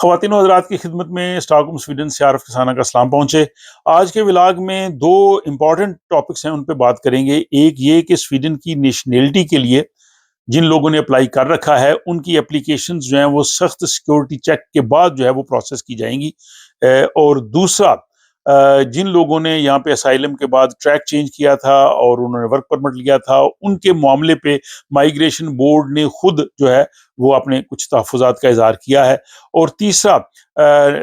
خواتین و حضرات کی خدمت میں اسٹاک ہوم سویڈن سے عارف کسانہ کا سلام پہنچے۔ آج کے ولاگ میں دو امپورٹنٹ ٹاپکس ہیں، ان پہ بات کریں گے۔ ایک یہ کہ سویڈن کی نیشنلٹی کے لیے جن لوگوں نے اپلائی کر رکھا ہے ان کی اپلیکیشنز جو ہیں وہ سخت سیکیورٹی چیک کے بعد جو ہے وہ پروسیس کی جائیں گی، اور دوسرا جن لوگوں نے یہاں پہ اسائلم کے بعد ٹریک چینج کیا تھا اور انہوں نے ورک پرمٹ لیا تھا، ان کے معاملے پہ مائیگریشن بورڈ نے خود جو ہے وہ اپنے کچھ تحفظات کا اظہار کیا ہے۔ اور تیسرا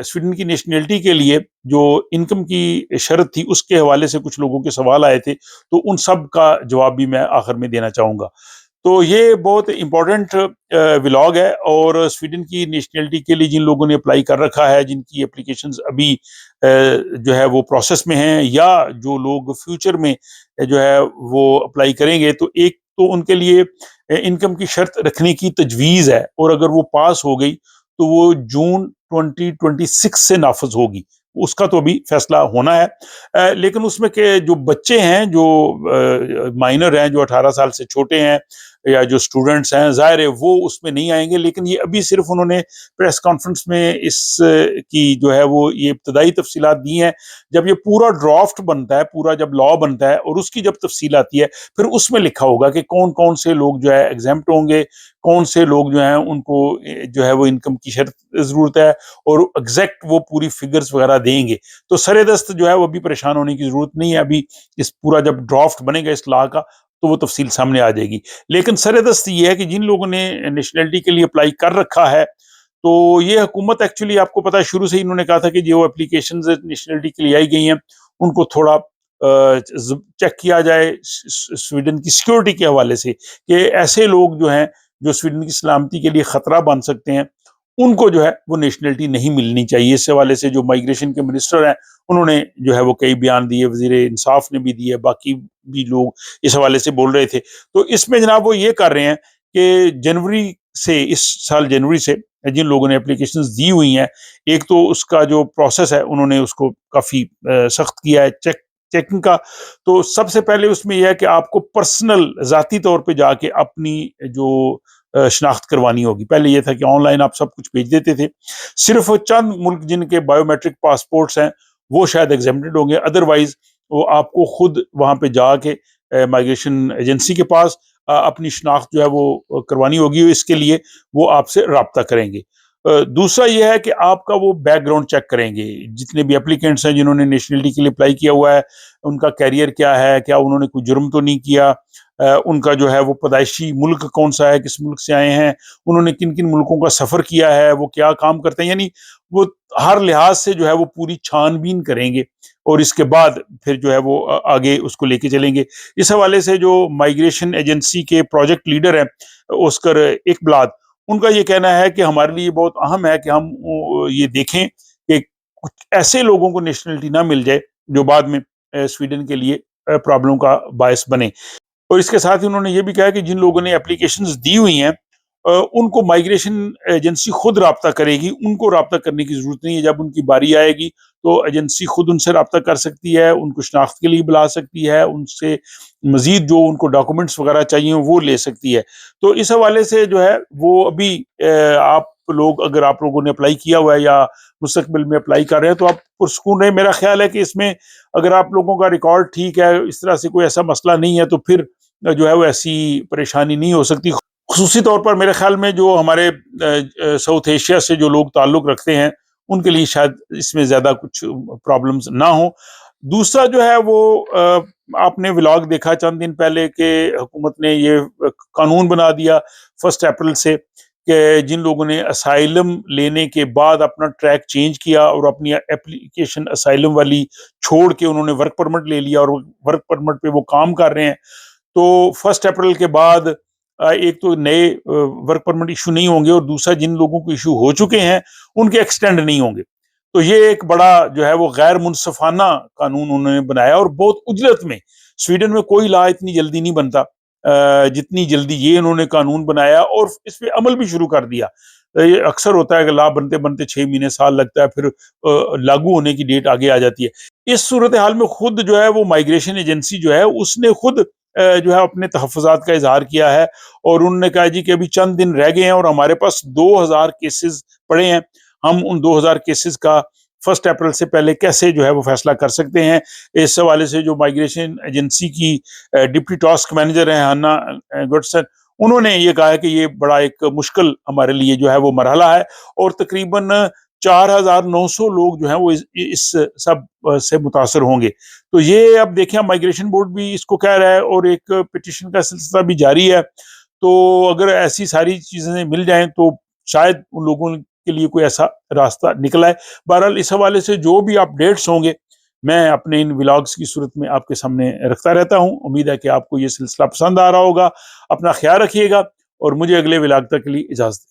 سویڈن کی نیشنلٹی کے لیے جو انکم کی شرط تھی اس کے حوالے سے کچھ لوگوں کے سوال آئے تھے، تو ان سب کا جواب بھی میں آخر میں دینا چاہوں گا۔ تو یہ بہت امپورٹنٹ ولاگ ہے، اور سویڈن کی نیشنلٹی کے لیے جن لوگوں نے اپلائی کر رکھا ہے، جن کی اپلیکیشنز ابھی جو ہے وہ پروسیس میں ہیں، یا جو لوگ فیوچر میں جو ہے وہ اپلائی کریں گے، تو ایک تو ان کے لیے انکم کی شرط رکھنے کی تجویز ہے، اور اگر وہ پاس ہو گئی تو وہ جون 2026 سے نافذ ہوگی۔ اس کا تو ابھی فیصلہ ہونا ہے، لیکن اس میں کہ جو بچے ہیں، جو مائنر ہیں، جو 18 سال سے چھوٹے ہیں، یا جو اسٹوڈنٹس ہیں، ظاہر ہے وہ اس میں نہیں آئیں گے، لیکن یہ ابھی صرف انہوں نے پریس کانفرنس میں اس کی جو ہے وہ یہ ابتدائی تفصیلات دی ہیں۔ جب یہ پورا ڈرافٹ بنتا ہے، پورا جب لا بنتا ہے اور اس کی جب تفصیل آتی ہے، پھر اس میں لکھا ہوگا کہ کون کون سے لوگ جو ہے ایگزیمپٹ ہوں گے، کون سے لوگ جو ہیں ان کو جو ہے وہ انکم کی شرط ضرورت ہے، اور ایگزیکٹ وہ پوری فگرز وغیرہ دیں گے۔ تو سر دست جو ہے وہ ابھی پریشان ہونے کی ضرورت نہیں ہے، ابھی اس پورا جب ڈرافٹ بنے گا اس لا کا تو وہ تفصیل سامنے آ جائے گی۔ لیکن سر دست یہ ہے کہ جن لوگوں نے نیشنلٹی کے لیے اپلائی کر رکھا ہے، تو یہ حکومت ایکچولی آپ کو پتا ہے شروع سے ہی انہوں نے کہا تھا کہ جو اپلیکیشنز نیشنلٹی کے لیے آئی گئی ہیں ان کو تھوڑا چیک کیا جائے سویڈن کی سیکیورٹی کے حوالے سے، کہ ایسے لوگ جو ہیں جو سویڈن کی سلامتی کے لیے خطرہ بن سکتے ہیں ان کو جو ہے وہ نیشنلٹی نہیں ملنی چاہیے۔ اس حوالے سے جو مائیگریشن کے منسٹر ہیں انہوں نے جو ہے وہ کئی بیان دیے، وزیر انصاف نے بھی دیے، باقی بھی لوگ اس حوالے سے بول رہے تھے۔ تو اس میں جناب وہ یہ کر رہے ہیں کہ جنوری سے، اس سال جنوری سے جن لوگوں نے اپلیکیشنز دی ہوئی ہیں، ایک تو اس کا جو پروسیس ہے انہوں نے اس کو کافی سخت کیا ہے چیکنگ کا۔ تو سب سے پہلے اس میں یہ ہے کہ آپ کو پرسنل ذاتی طور پہ جا کے اپنی جو شناخت کروانی ہوگی۔ پہلے یہ تھا کہ آن لائن آپ سب کچھ بھیج دیتے تھے، صرف چند ملک جن کے بایو میٹرک پاسپورٹس ہیں وہ شاید ایگزیمپٹڈ ہوں گے، ادروائز وہ آپ کو خود وہاں پہ جا کے مائیگریشن ایجنسی کے پاس اپنی شناخت جو ہے وہ کروانی ہوگی۔ اس کے لیے وہ آپ سے رابطہ کریں گے۔ دوسرا یہ ہے کہ آپ کا وہ بیک گراؤنڈ چیک کریں گے، جتنے بھی اپلیکینٹس ہیں جنہوں نے نیشنلٹی کے لیے اپلائی کیا ہوا ہے، ان کا کیریئر کیا ہے، کیا انہوں نے کوئی جرم تو نہیں کیا، ان کا جو ہے وہ پیدائشی ملک کون سا ہے، کس ملک سے آئے ہیں، انہوں نے کن کن ملکوں کا سفر کیا ہے، وہ کیا کام کرتے ہیں، یعنی وہ ہر لحاظ سے جو ہے وہ پوری چھان بین کریں گے، اور اس کے بعد پھر جو ہے وہ آگے اس کو لے کے چلیں گے۔ اس حوالے سے جو مائیگریشن ایجنسی کے پروجیکٹ لیڈر ہیں اوسکر ایکبلاد، ان کا یہ کہنا ہے کہ ہمارے لیے بہت اہم ہے کہ ہم یہ دیکھیں کہ کچھ ایسے لوگوں کو نیشنلٹی نہ مل جائے جو بعد میں سویڈن کے لیے پرابلم کا باعث بنے۔ اور اس کے ساتھ ہی انہوں نے یہ بھی کہا کہ جن لوگوں نے اپلیکیشنز دی ہوئی ہیں ان کو مائیگریشن ایجنسی خود رابطہ کرے گی، ان کو رابطہ کرنے کی ضرورت نہیں ہے۔ جب ان کی باری آئے گی تو ایجنسی خود ان سے رابطہ کر سکتی ہے، ان کو شناخت کے لیے بلا سکتی ہے، ان سے مزید جو ان کو ڈاکومنٹس وغیرہ چاہیے وہ لے سکتی ہے۔ تو اس حوالے سے جو ہے وہ ابھی آپ لوگ، اگر آپ لوگوں نے اپلائی کیا ہوا ہے یا مستقبل میں اپلائی کر رہے ہیں، تو آپ پرسکون رہیں۔ میرا خیال ہے کہ اس میں اگر آپ لوگوں کا ریکارڈ ٹھیک ہے، اس طرح سے کوئی ایسا مسئلہ نہیں ہے، تو پھر جو ہے وہ ایسی پریشانی نہیں ہو سکتی۔ خصوصی طور پر میرے خیال میں جو ہمارے ساؤتھ ایشیا سے جو لوگ تعلق رکھتے ہیں ان کے لیے شاید اس میں زیادہ کچھ پرابلمز نہ ہوں۔ دوسرا جو ہے وہ آپ نے ولاگ دیکھا چند دن پہلے کہ حکومت نے یہ قانون بنا دیا 1 اپریل سے کہ جن لوگوں نے اسائلم لینے کے بعد اپنا ٹریک چینج کیا اور اپنی اپلیکیشن اسائلم والی چھوڑ کے انہوں نے ورک پرمٹ لے لیا اور ورک پرمٹ پہ وہ کام کر رہے ہیں، تو 1 اپریل کے بعد ایک تو نئے ورک پرمٹ ایشو نہیں ہوں گے، اور دوسرا جن لوگوں کو ایشو ہو چکے ہیں ان کے ایکسٹینڈ نہیں ہوں گے۔ تو یہ ایک بڑا جو ہے وہ غیر منصفانہ قانون انہوں نے بنایا، اور بہت اجلت میں۔ سویڈن میں کوئی لا اتنی جلدی نہیں بنتا جتنی جلدی یہ انہوں نے قانون بنایا، اور اس پہ عمل بھی شروع کر دیا۔ یہ اکثر ہوتا ہے کہ لا بنتے بنتے 6 مہینے سال لگتا ہے، پھر لاگو ہونے کی ڈیٹ آگے آ جاتی ہے۔ اس صورتحال میں خود جو ہے وہ مائیگریشن ایجنسی جو ہے اس نے خود جو ہے اپنے تحفظات کا اظہار کیا ہے، اور انہوں نے کہا جی کہ ابھی چند دن رہ گئے ہیں اور ہمارے پاس 2000 کیسز پڑے ہیں، ہم ان 2000 کیسز کا 1 اپریل سے پہلے کیسے جو ہے وہ فیصلہ کر سکتے ہیں. اس حوالے سے جو مائگریشن ایجنسی کی ڈپٹی ٹاسک مینیجر ہیں ہانا گڈسن، انہوں نے یہ کہا ہے کہ یہ بڑا ایک مشکل ہمارے لیے جو ہے وہ مرحلہ ہے، اور تقریباً 4900 لوگ جو ہیں وہ اس سب سے متاثر ہوں گے. تو یہ اب دیکھیں، مائگریشن بورڈ بھی اس کو کہہ رہا ہے اور ایک پٹیشن کا سلسلہ بھی جاری ہے. تو اگر ایسی ساری چیزیں مل جائیں تو شاید ان لوگوں کے لیے کوئی ایسا راستہ نکلا ہے. بہرحال اس حوالے سے جو بھی اپڈیٹس ہوں گے میں اپنے ان ولاگس کی صورت میں آپ کے سامنے رکھتا رہتا ہوں. امید ہے کہ آپ کو یہ سلسلہ پسند آ رہا ہوگا. اپنا خیال رکھیے گا اور مجھے اگلے ولاگ تک کے لیے اجازت دیں.